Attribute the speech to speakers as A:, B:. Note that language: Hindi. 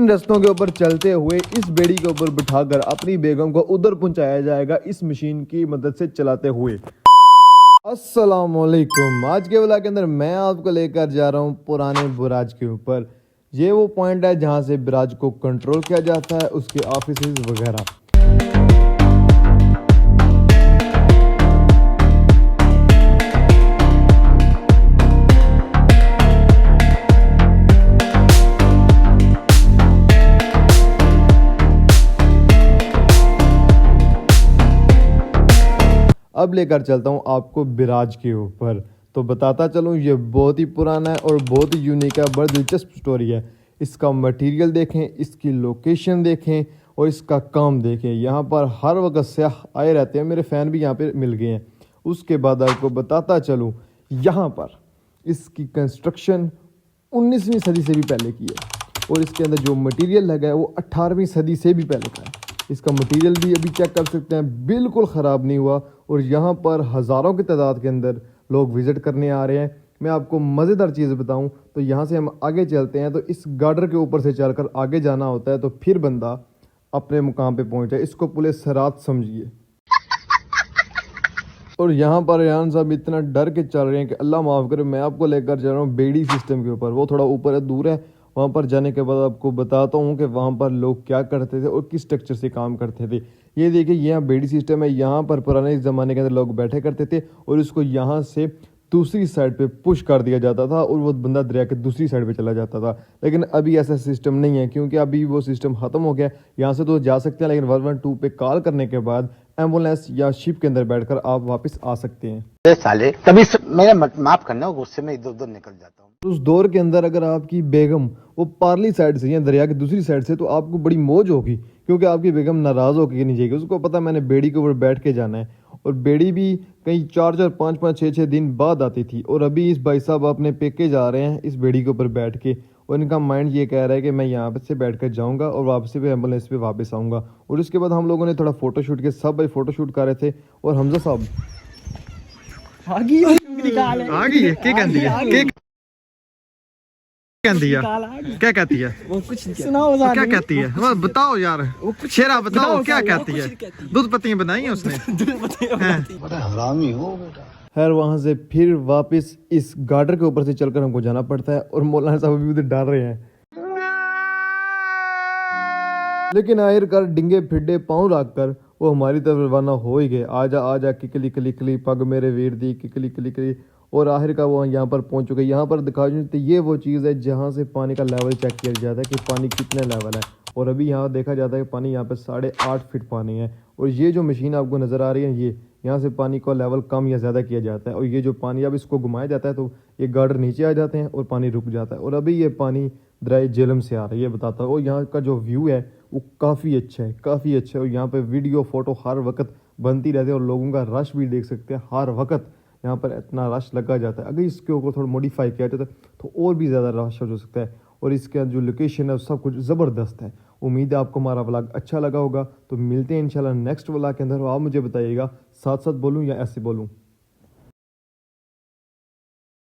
A: इन रास्तों के ऊपर चलते हुए इस बेड़ी के ऊपर बिठाकर अपनी बेगम को उधर पहुंचाया जाएगा इस मशीन की मदद से चलाते हुए। अस्सलाम वालेकुम। आज के व्लॉग के अंदर मैं आपको लेकर जा रहा हूं पुराने बुराज के ऊपर। ये वो पॉइंट है जहां से बुराज को कंट्रोल किया जाता है, उसके ऑफिसेज वगैरह। अब लेकर चलता हूँ आपको बुराज के ऊपर। तो बताता चलूँ ये बहुत ही पुराना है और बहुत ही यूनिक है, बड़ी दिलचस्प स्टोरी है। इसका मटेरियल देखें, इसकी लोकेशन देखें और इसका काम देखें। यहाँ पर हर वक्त सयाह आए रहते हैं, मेरे फ़ैन भी यहाँ पे मिल गए हैं। उसके बाद आपको बताता चलूँ यहाँ पर इसकी कंस्ट्रक्शन 19वीं सदी से भी पहले की है और इसके अंदर जो मटेरियल लगा है वो 18वीं सदी से भी पहले का है। इसका मटेरियल भी अभी चेक कर सकते हैं, बिल्कुल ख़राब नहीं हुआ और यहाँ पर हज़ारों की तादाद के अंदर लोग विज़िट करने आ रहे हैं। मैं आपको मज़ेदार चीज़ बताऊं तो यहाँ से हम आगे चलते हैं तो इस गार्डर के ऊपर से चलकर आगे जाना होता है तो फिर बंदा अपने मुकाम पे पहुँचे। इसको पुलिस सरात समझिए। और यहाँ पर रेहान साहब इतना डर के चल रहे हैं कि अल्लाह माफ़ करे। मैं आपको लेकर चल रहा हूँ बेड़ी सिस्टम के ऊपर, वो थोड़ा ऊपर है, दूर है। वहाँ पर जाने के बाद आपको बताता हूँ कि वहाँ पर लोग क्या करते थे और किस स्ट्रक्चर से काम करते थे। ये देखिए, यहाँ बेड़ी सिस्टम है। यहाँ पर पुराने ज़माने के अंदर लोग बैठे करते थे और इसको यहाँ से दूसरी साइड पे पुश कर दिया जाता था और वो बंदा दरिया के दूसरी साइड पे चला जाता था। लेकिन अभी ऐसा सिस्टम नहीं है क्योंकि अभी वो सिस्टम ख़त्म हो गया। यहाँ से तो जा सकते हैं लेकिन 112 पे कॉल करने के बाद एम्बुलेंस या शिप के अंदर बैठकर आप वापस आ सकते हैं।
B: साले तभी मेरा माफ करना, गुस्से में इधर उधर निकल जाता हूँ।
A: उस दौर के अंदर अगर आपकी बेगम वो पार्ली साइड से या दरिया की दूसरी साइड से तो आपको बड़ी मौज होगी क्योंकि आपकी बेगम नाराज़ होकर नहीं जाएगी। उसको पता मैंने बेड़ी के ऊपर बैठ के जाना है। और बेड़ी भी कई 4-4, 5-5, 6-6 दिन बाद आती थी और अभी इस भाई साहब अपने पेके जा रहे हैं इस बेड़ी के ऊपर बैठ के और इनका माइंड ये कह रहा है कि मैं यहाँ पे से बैठ कर जाऊँगा और वापसी पे एम्बुलेंस पे वापस आऊँगा। और उसके बाद हम लोगों ने थोड़ा फ़ोटोशूट के, सब भाई फ़ोटोशूट कर रहे थे और हमजा साहब
C: आ गई है। क्या कहती है? क्या कहती है?
A: वो कुछ
C: सुनाओ, क्या कहती है? वो बताओ यार, शेरा बताओ क्या कहती है? दूध पत्तियां बनाई हैं उसने।
B: बड़ा हरामी हो बेटा।
A: खैर वहाँ से फिर वापस इस गार्डर के ऊपर से चलकर हमको जाना पड़ता है और मौलाना साहब अभी उधर डाल रहे हैं। लेकिन आखिरकार डिंगे फिड्डे पाँव रखकर वो हमारी तरफ रवाना हो ही गए। आजा आजा किकली कली कली पग मेरे वीर दी किकली कली कली। और आखिरकार वो यहाँ पर पहुँच चुके। यहाँ पर दिखा तो ये वो चीज़ है जहाँ से पानी का लेवल चेक किया जाता है कि पानी कितने लेवल है। और अभी यहाँ देखा जाता है कि पानी यहाँ पर 8.5 फीट पानी है। और ये जो मशीन आपको नज़र आ रही है, ये यहाँ से पानी का लेवल कम या ज़्यादा किया जाता है। और ये जो पानी अब इसको घुमाया जाता है तो ये गार्डर नीचे आ जाते हैं और पानी रुक जाता है। और अभी ये पानी दरिया झेलम से आ रहा है, ये बताता है। और यहाँ का जो व्यू है वो काफ़ी अच्छा है, काफ़ी अच्छा है। और यहाँ पर वीडियो फ़ोटो हर वक्त बनती रहती है और लोगों का रश भी देख सकते हैं। हर वक्त यहाँ पर इतना रश लगा जाता है। अगर इसके ऊपर थोड़ा मॉडिफाई किया जाता है तो और भी ज़्यादा रश हो सकता है। और इसके जो लोकेशन है सब कुछ ज़बरदस्त है। उम्मीद है आपको हमारा व्लॉग अच्छा लगा होगा। तो मिलते हैं इंशाल्लाह नेक्स्ट व्लॉग के अंदर। आप मुझे बताइएगा साथ साथ बोलूँ या ऐसे बोलूँ।